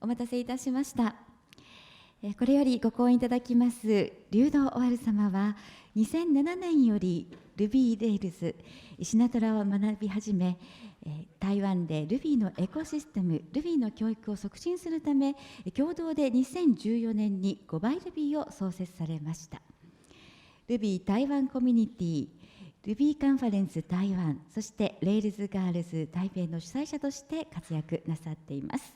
お待たせいたしました。これよりご講演いただきます龍道オアル様は、2007年より Ruby Rails シナトラを学び始め、台湾で Ruby のエコシステム Ruby の教育を促進するため、共同で2014年に5倍 Ruby を創設されました。Ruby 台湾コミュニティ、Ruby カンファレンス台湾、そして Rails ガールズ台北の主催者として活躍なさっています。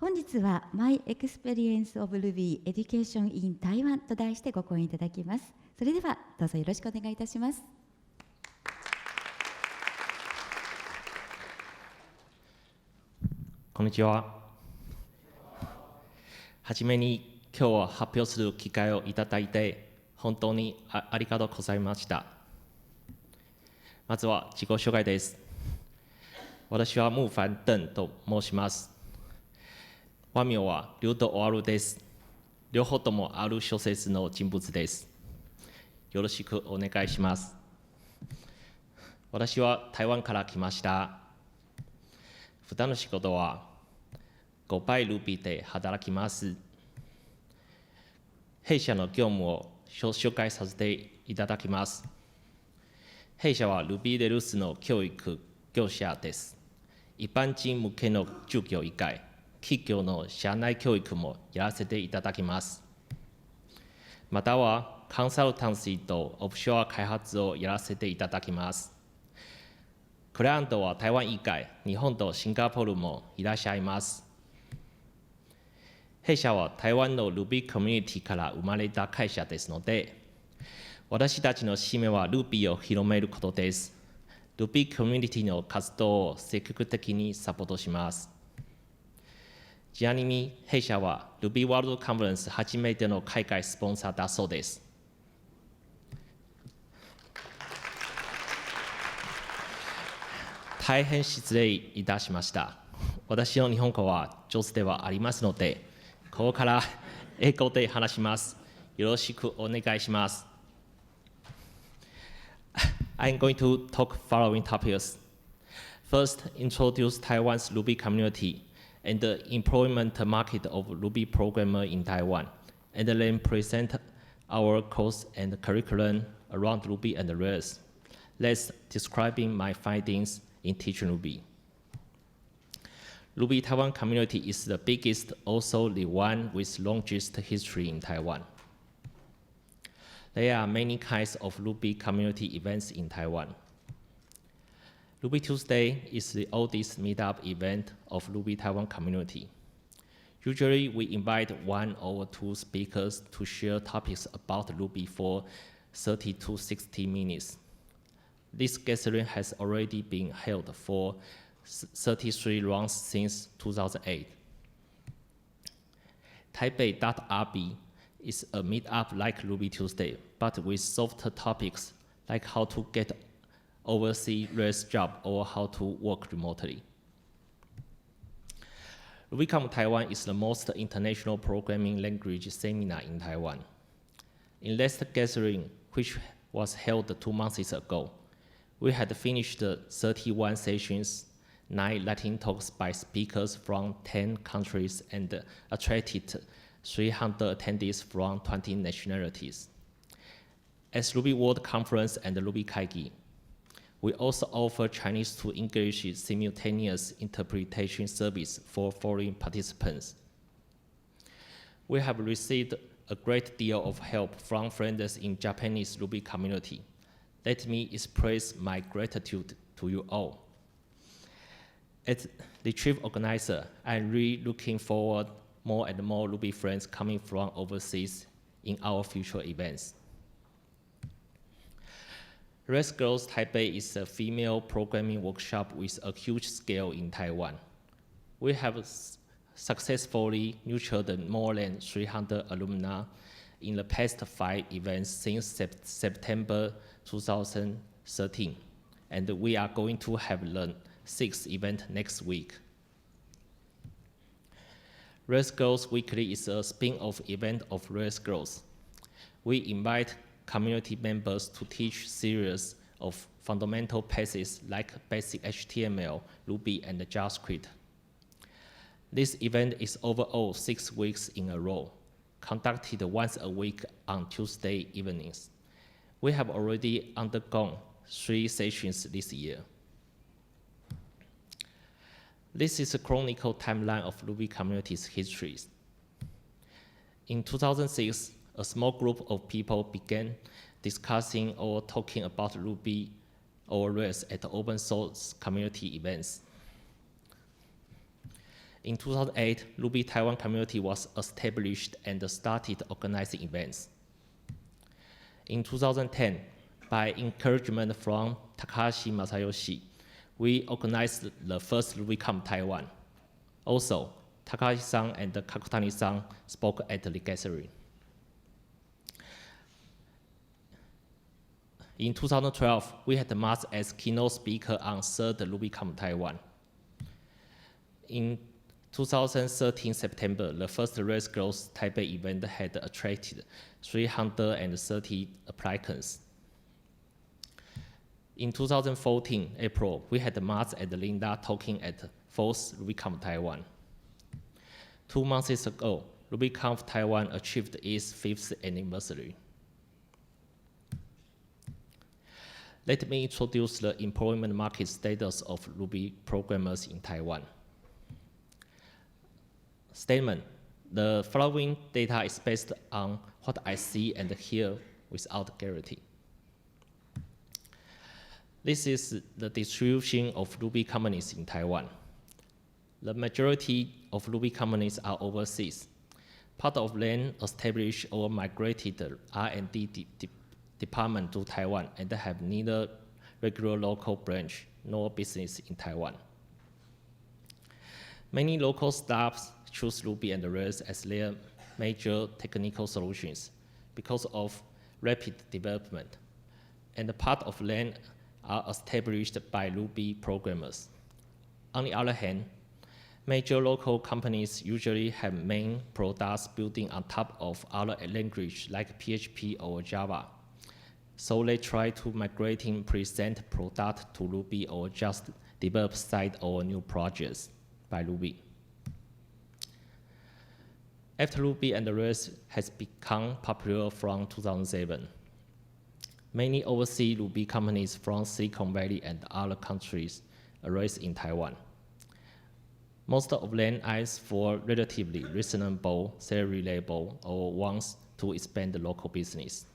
本日は My Experience of Ruby Education in Taiwan と題してご講演いただきます。それではどうぞよろしくお願いいたします。こんにちは。はじめに今日は発表する機会をいただいて本当にありがとうございました。まずは自己紹介です。私は木凡邓と申します。本名は龍道オアルです。両方ともある小説の人物です。よろしくお願いします。私は台湾から来ました。普段の仕事は5倍 Ruby で働きます。弊社の業務を紹介させていただきます。弊社は Ruby Rails の教育業者です。一般人向けの授業以外、企業の社内教育もやらせていただきます。またはコンサルタンシーとオフショア開発をやらせていただきます。クライアントは台湾以外、日本とシンガポールもいらっしゃいます。弊社は台湾の Ruby コミュニティから生まれた会社ですので、私たちの使命は Ruby を広めることです。Ruby コミュニティの活動を積極的にサポートします。ちなみに弊社は RubyWorld Conference 初めての海外スポンサーだそうです。大変失礼いたしました。私の日本語は上手ではありますので、ここから英語で話します。よろしくお願いします。I'm going to talk following topics. First, introduce Taiwan's Ruby community and the employment market of Ruby programmer in Taiwan, and then present our course and curriculum around Ruby and Rails. Let's describing my findings in teaching Ruby. Ruby Taiwan community is the biggest, also the one with longest history in Taiwan. There are many kinds of Ruby community events in Taiwan. Ruby Tuesday is the oldest meetup event of Ruby Taiwan community. Usually, we invite 1 or 2 speakers to share topics about Ruby for 30 to 60 minutes. This gathering has already been held for 33 rounds since 2008. Taipei.rb is a meetup like Ruby Tuesday, but with softer topics like how to get overseas Rails job or how to work remotely. RubyConf Taiwan is the most international programming language seminar in Taiwan. In last gathering, which was held 2 months ago, we had finished 31 sessions, 9 Latin talks by speakers from 10 countries, and attracted 300 attendees from 20 nationalities. As RubyWorld Conference and Ruby Kaigi, we also offer Chinese to English simultaneous interpretation service for foreign participants. We have received a great deal of help from friends in Japanese Ruby community. Let me express my gratitude to you all. As the chief organizer, I'm really looking forward more and more Ruby friends coming from overseas in our future events. Rails Girls Taipei is a female programming workshop with a huge scale in Taiwan. We have successfully nurtured more than 300 alumni in the past 5 events since September 2013, and we are going to have the 6th event next week. Rails Girls Weekly is a spin-off event of Rails Girls. We invite community members to teach series of fundamental passages like basic HTML, Ruby, and JavaScript. This event is overall 6 weeks in a row, conducted once a week on Tuesday evenings. We have already undergone 3 sessions this year. This is a chronicle timeline of Ruby community's histories. In 2006, a small group of people began discussing or talking about Ruby or Rails at open source community events. In 2008, Ruby Taiwan community was established and started organizing events. In 2010, by encouragement from Takashi Masayoshi, we organized the first RubyConf Taiwan. Also, Takashi-san and Kakutani-san spoke at the gathering. In 2012, we had Mars as keynote speaker on third RubyConf Taiwan. In 2013 September, the first Rails Growth Taipei event had attracted 330 applicants. In 2014 April, we had Mars and Linda talking at fourth RubyConf Taiwan. 2 months ago, RubyConf Taiwan achieved its 5th anniversary. Let me introduce the employment market status of Ruby programmers in Taiwan. Statement: the following data is based on what I see and hear without guarantee. This is the distribution of Ruby companies in Taiwan. The majority of Ruby companies are overseas. Part of them established or migrated the R&D department to Taiwan and have neither regular local branch nor business in Taiwan. Many local staffs choose Ruby and Rails as their major technical solutions because of rapid development, and part of them are established by Ruby programmers. On the other hand, major local companies usually have main products building on top of other languages like PHP or Java. So they try to migrating present product to Ruby or just develop side or new projects by Ruby. After Ruby and Rails has become popular from 2007, many overseas Ruby companies from Silicon Valley and other countries arise in Taiwan. Most of them ask for relatively reasonable salary level or wants to expand the local business.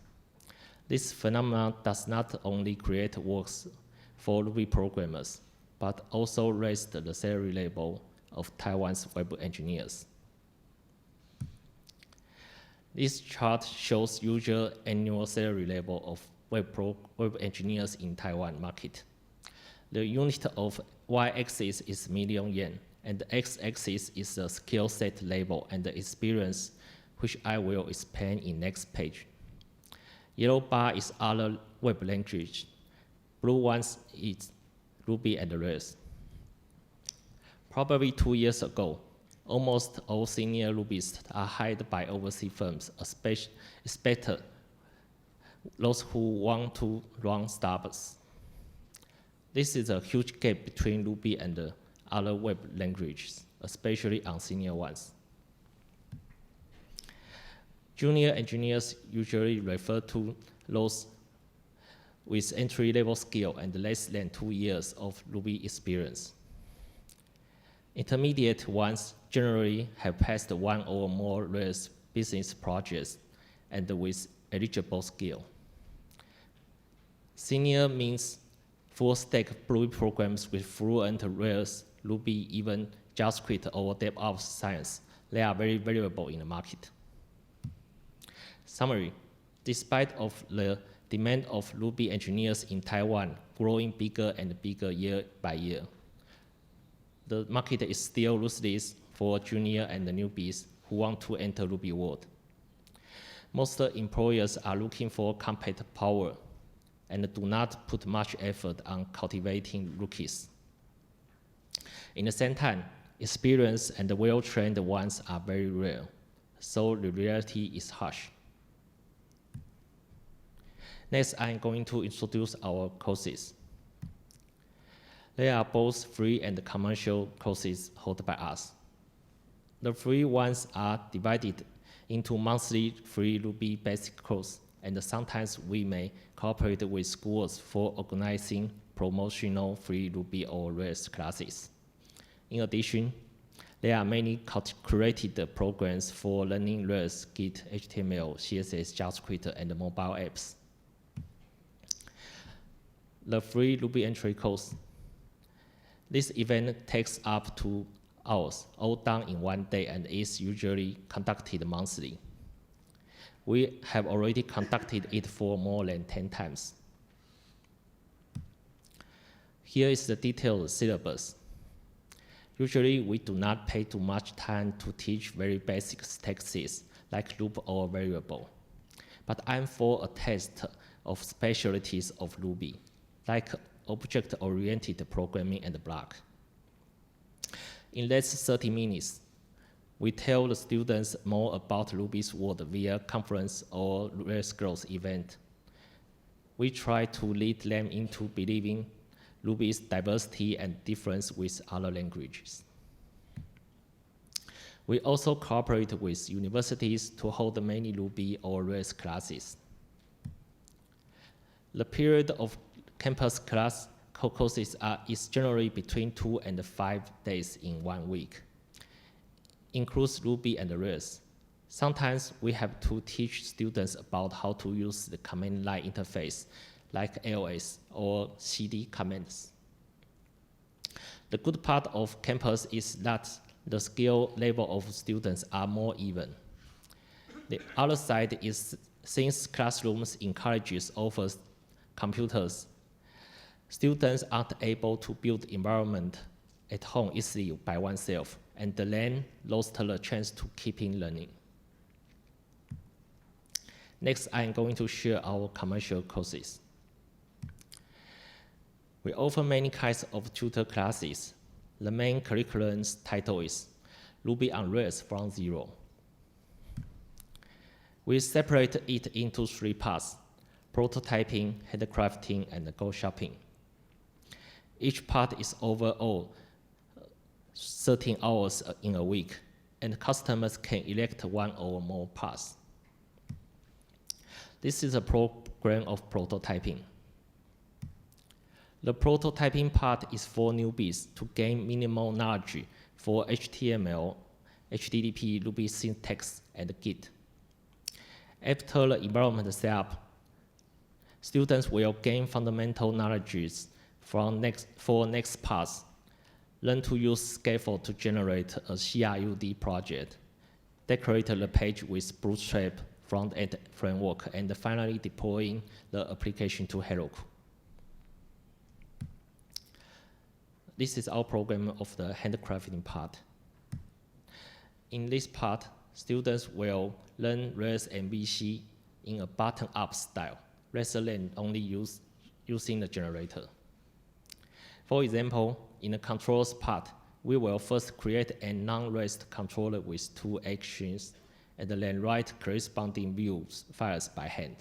This phenomenon does not only create works for Ruby programmers, but also raise the salary level of Taiwan's web engineers. This chart shows usual annual salary level of web engineers in Taiwan market. The unit of y-axis is million yen, and the x-axis is the skill set level and the experience, which I will explain in next page. Yellow bar is other web language. Blue ones is Ruby and Rails. Probably 2 years ago, almost all senior Rubyists are hired by overseas firms, especially those who want to run startups. This is a huge gap between Ruby and other web languages, especially on senior ones. Junior engineers usually refer to those with entry-level skill and less than 2 years of Ruby experience. Intermediate ones generally have passed 1 or more Rails business projects and with eligible skill. Senior means full-stack Ruby programs with fluent Rails, Ruby, even JavaScript or DevOps science. They are very valuable in the market. Summary: despite of the demand of Ruby engineers in Taiwan growing bigger and bigger year by year, the market is still ruthless for junior and newbies who want to enter Ruby world. Most employers are looking for compact power and do not put much effort on cultivating rookies. In the same time, experienced and well-trained ones are very rare, so the reality is harsh. Next, I'm going to introduce our courses. They are both free and commercial courses held by us. The free ones are divided into monthly free Ruby basic course, and sometimes we may cooperate with schools for organizing promotional free Ruby or Rails classes. In addition, there are many curated programs for learning Rails, Git, HTML, CSS, JavaScript, and mobile apps. The free Ruby entry course. This event takes up 2 hours, all done in 1 day, and is usually conducted monthly. We have already conducted it for more than 10 times. Here is the detailed syllabus. Usually, we do not pay too much time to teach very basic syntaxes like loop or variable. But I'm for a test of specialties of Ruby, like object-oriented programming and block. In less 30 minutes, we tell the students more about Ruby's world via conference or Rails Growth event. We try to lead them into believing Ruby's diversity and difference with other languages. We also cooperate with universities to hold many Ruby or Rails classes. The period of campus class courses is generally between 2 and 5 days in 1 week. Includes Ruby and Rails. Sometimes we have to teach students about how to use the command line interface like ls or cd commands. The good part of campus is that the skill level of students are more even. The other side is since classrooms encourages offers computers, students aren't able to build environment at home easily by oneself, and then lost the chance to keeping learning. Next, I'm going to share our commercial courses. We offer many kinds of tutor classes. The main curriculum's title is Ruby on Rails from Zero. We separate it into 3 parts: prototyping, handcrafting, and go shopping. Each part is overall 13 hours in a week, and customers can elect 1 or more parts. This is a program of prototyping. The prototyping part is for newbies to gain minimal knowledge for HTML, HTTP, Ruby syntax, and Git. After the environment setup, students will gain fundamental knowledge for next parts. Learn to use scaffold to generate a CRUD project, decorate the page with Bootstrap front-end framework, and finally deploying the application to Heroku. This is our program of the handcrafting part. In this part, students will learn Rails MVC in a bottom-up style, rather than only using the generator. For example, in the controls part, we will first create a non-REST controller with 2 actions, and then write corresponding view files by hand.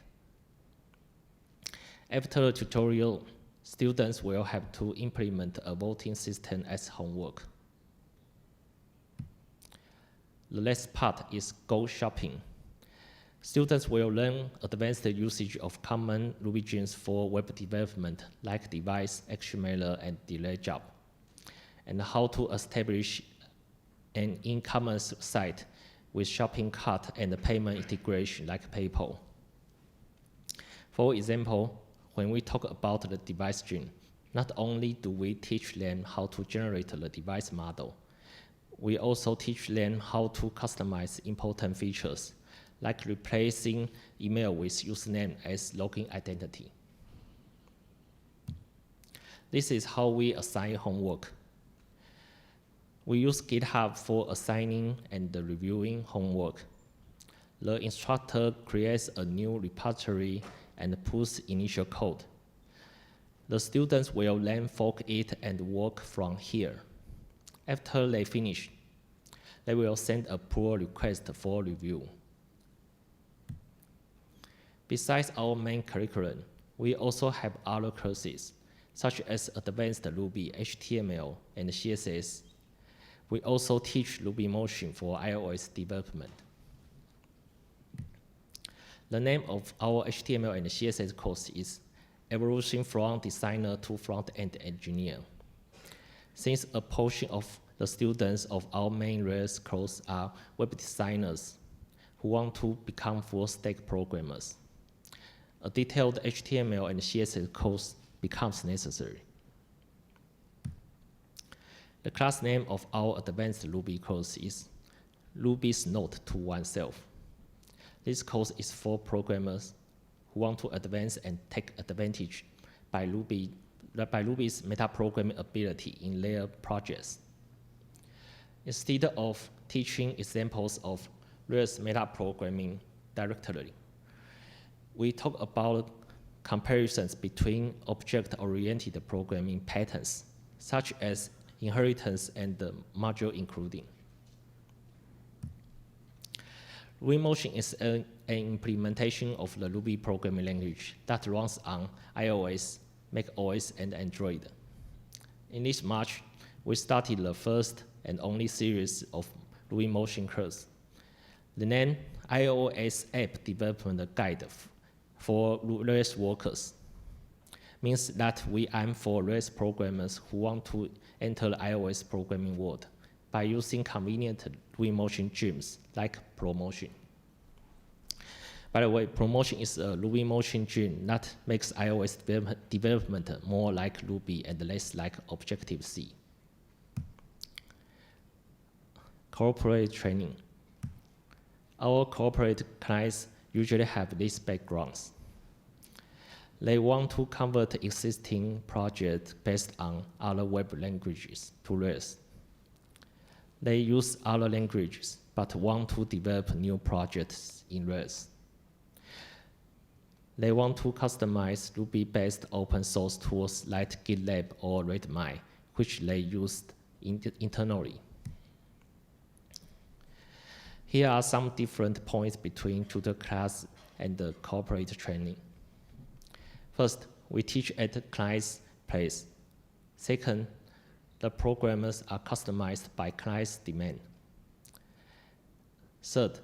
After the tutorial, students will have to implement a voting system as homework. The last part is go shopping. Students will learn advanced usage of common Ruby gems for web development, like device, XML, and delay job, and how to establish an e-commerce site with shopping cart and payment integration like PayPal. For example, when we talk about the device gene, not only do we teach them how to generate the device model, we also teach them how to customize important features, like replacing email with username as login identity. This is how we assign homework. We use GitHub for assigning and reviewing homework. The instructor creates a new repository and puts initial code. The students will then fork it and work from here. After they finish, they will send a pull request for review. Besides our main curriculum, we also have other courses, such as Advanced Ruby, HTML, and CSS. We also teach RubyMotion for iOS development. The name of our HTML and CSS course is Evolution from Designer to Front-End Engineer. Since a portion of the students of our main Rails course are web designers who want to become full-stack programmers, a detailed HTML and CSS course becomes necessary. The class name of our advanced Ruby course is Ruby's Note to Oneself. This course is for programmers who want to advance and take advantage by Ruby's metaprogramming ability in their projects. Instead of teaching examples of Rails metaprogramming directly, we talk about comparisons between object-oriented programming patterns, such as inheritance and module including. RubyMotion is an implementation of the Ruby programming language that runs on iOS, macOS, and Android. In this March, we started the first and only series of RubyMotion course. The name iOS App Development Guide for Rails Workers means that we aim for Rails programmers who want to enter the iOS programming world by using convenient RubyMotion gems like Promotion. By the way, Promotion is a RubyMotion gem that makes iOS development more like Ruby and less like Objective-C. Corporate training. Our corporate clients usually have these backgrounds. They want to convert existing projects based on other web languages to Rails. They use other languages, but want to develop new projects in Rails. They want to customize Ruby-based open source tools like GitLab or READMI, which they use internally. Here are some different points between tutor class and the corporate training. First, we teach at the client's place. Second, the programmers are customized by client's demand. Third,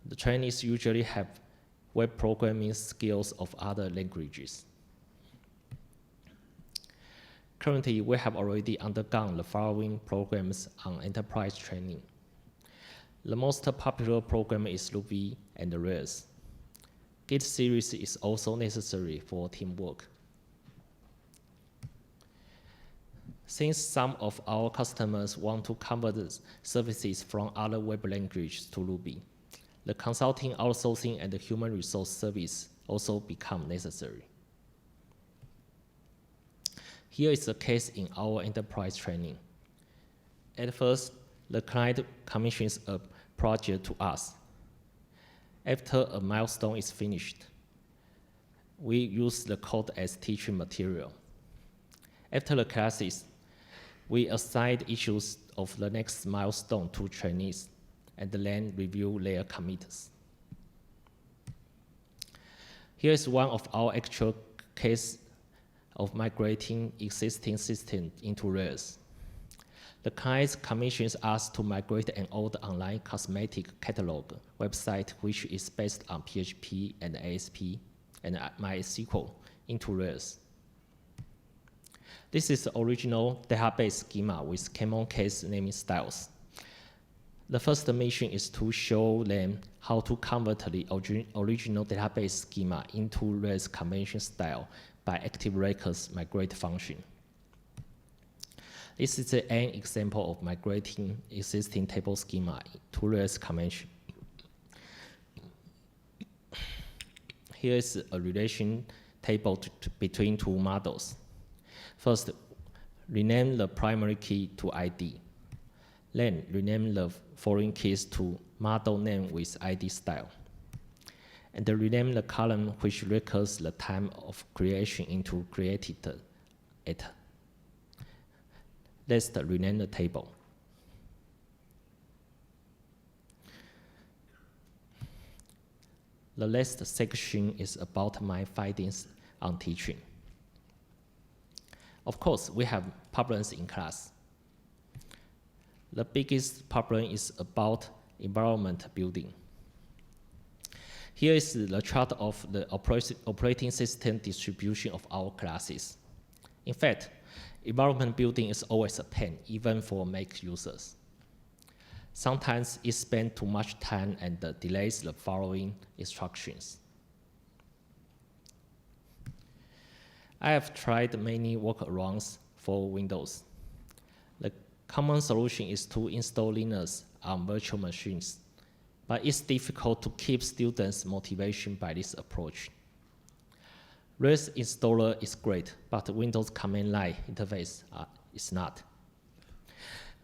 the trainees usually have web programming skills of other languages. Currently, we have already undergone the following programs on enterprise training. The most popular program is Ruby and Rails. Git series is also necessary for teamwork. Since some of our customers want to convert services from other web languages to Ruby, the consulting, outsourcing, and the human resource service also become necessary. Here is a case in our enterprise training. At first, the client commissions a project to us. After a milestone is finished, we use the code as teaching material. After the classes, we assign issues of the next milestone to trainees and then review their commits. Here is one of our actual cases of migrating existing systems into Rails. The client commissions us to migrate an old online cosmetic catalog website which is based on PHP and ASP and MySQL into Rails. This is the original database schema with common case naming styles. The first mission is to show them how to convert the original database schema into Rails convention style by active records migrate function. This is an example of migrating existing table schema to Rails convention. Here is a relation table between two models. First, rename the primary key to ID. Then rename the foreign keys to model name with ID style. And rename the column which records the time of creation into created at. Let's rename the table. The last section is about my findings on teaching. Of course, we have problems in class. The biggest problem is about environment building. Here is the chart of the operating system distribution of our classes. In fact, environment building is always a pain, even for Mac users. Sometimes it spends too much time and delays the following instructions. I have tried many workarounds for Windows. The common solution is to install Linux on virtual machines, but it's difficult to keep students' motivation by this approach. Rails installer is great, but Windows command line interface is not.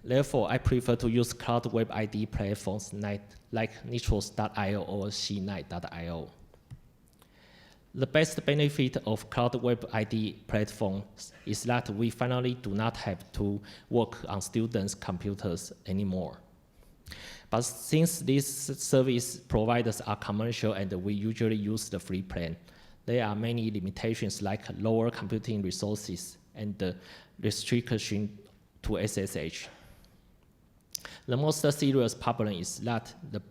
Therefore, I prefer to use Cloud Web IDE platforms like Nitros.io or C9.io. The best benefit of Cloud Web IDE platforms is that we finally do not have to work on students' computers anymore. But since these service providers are commercial and we usually use the free plan, there are many limitations like lower computing resources and the restriction to SSH. The most serious problem is that the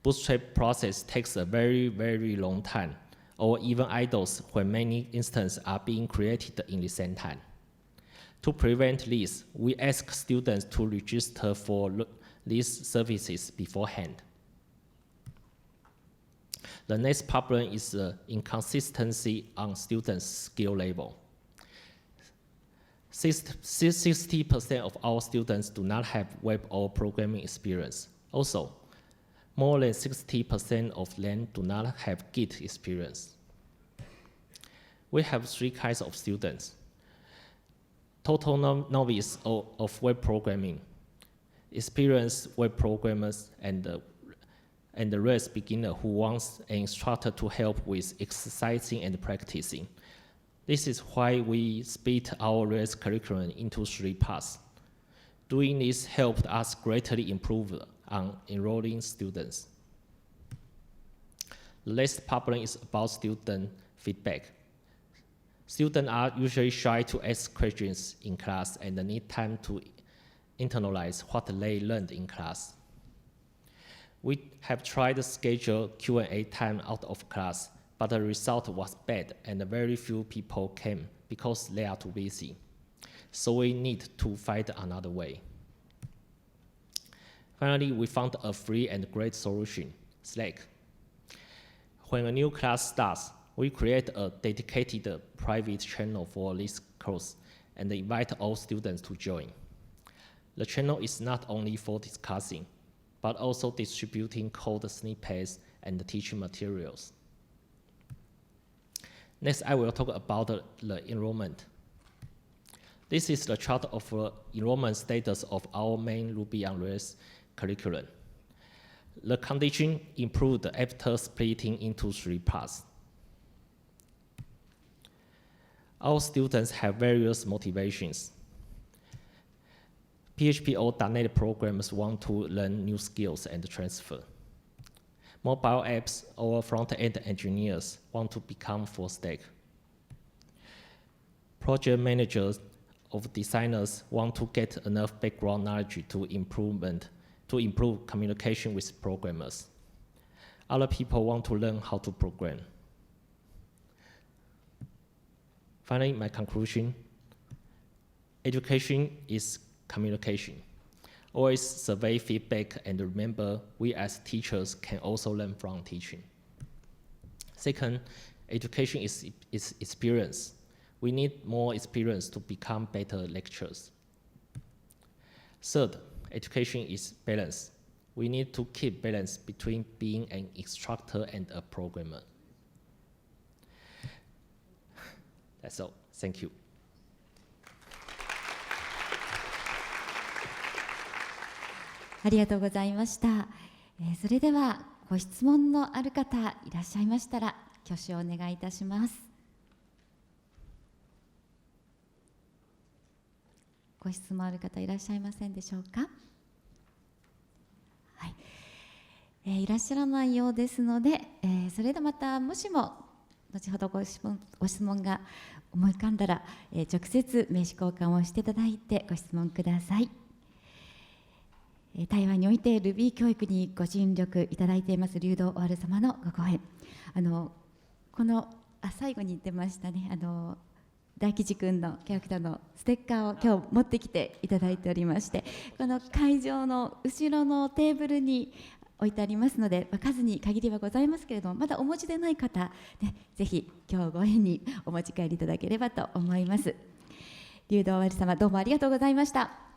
bootstrap process takes a very, very long time, or even idles when many instances are being created in the same time. To prevent this, we ask students to register for these services beforehand. The next problem is the inconsistency on students' skill level. 60% of our students do not have web or programming experience. Also, more than 60% of them do not have Git experience. We have three kinds of students. Total novice of web programming, experienced web programmers, and the rest beginner who wants an instructor to help with exercising and practicing. This is why we split our Rails curriculum into 3 parts. Doing this helped us greatly improve on enrolling students. The next problem is about student feedback. Students are usually shy to ask questions in class and need time to internalize what they learned in class. We have tried to schedule Q&A time out of class, but the result was bad and very few people came because they are too busy. So we need to find another way. Finally, we found a free and great solution, Slack. When a new class starts, we create a dedicated private channel for this course and invite all students to join. The channel is not only for discussing, but also distributing code snippets and teaching materials. Next, I will talk about the enrollment. This is the chart of the enrollment status of our main Ruby on Rails curriculum. The condition improved after splitting into 3 parts. Our students have various motivations. PHP or .NET programmers want to learn new skills and transfer. Mobile apps or front-end engineers want to become full-stack. Project managers or designers want to get enough background knowledge to improve communication with programmers. Other people want to learn how to program. Finally, my conclusion, education is communication. Always survey feedback and remember we as teachers can also learn from teaching. Second, education is experience. We need more experience to become better lecturers. Third, education is balance. We need to keep balance between being an instructor and a programmer. That's all. Thank you. ありがとうございました。それではご質問のある方いらっしゃいましたら挙手をお願いいたします。ご質問ある方いらっしゃいませんでしょうか。はい、いらっしゃらないようですので、それでまたもしも後ほどご質問が思い浮かんだら、直接名刺交換をしていただいてご質問ください。台湾において Ruby 教育にご尽力いただいています龍道おわる様のご講演、この最後に言ってましたね、大吉くんのキャラクターのステッカーを今日持ってきていただいておりまして、この会場の後ろのテーブルに置いてありますので、数に限りはございますけれども、まだお持ちでない方、ね、ぜひ今日ご縁にお持ち帰りいただければと思います。龍道おわる様、どうもありがとうございました。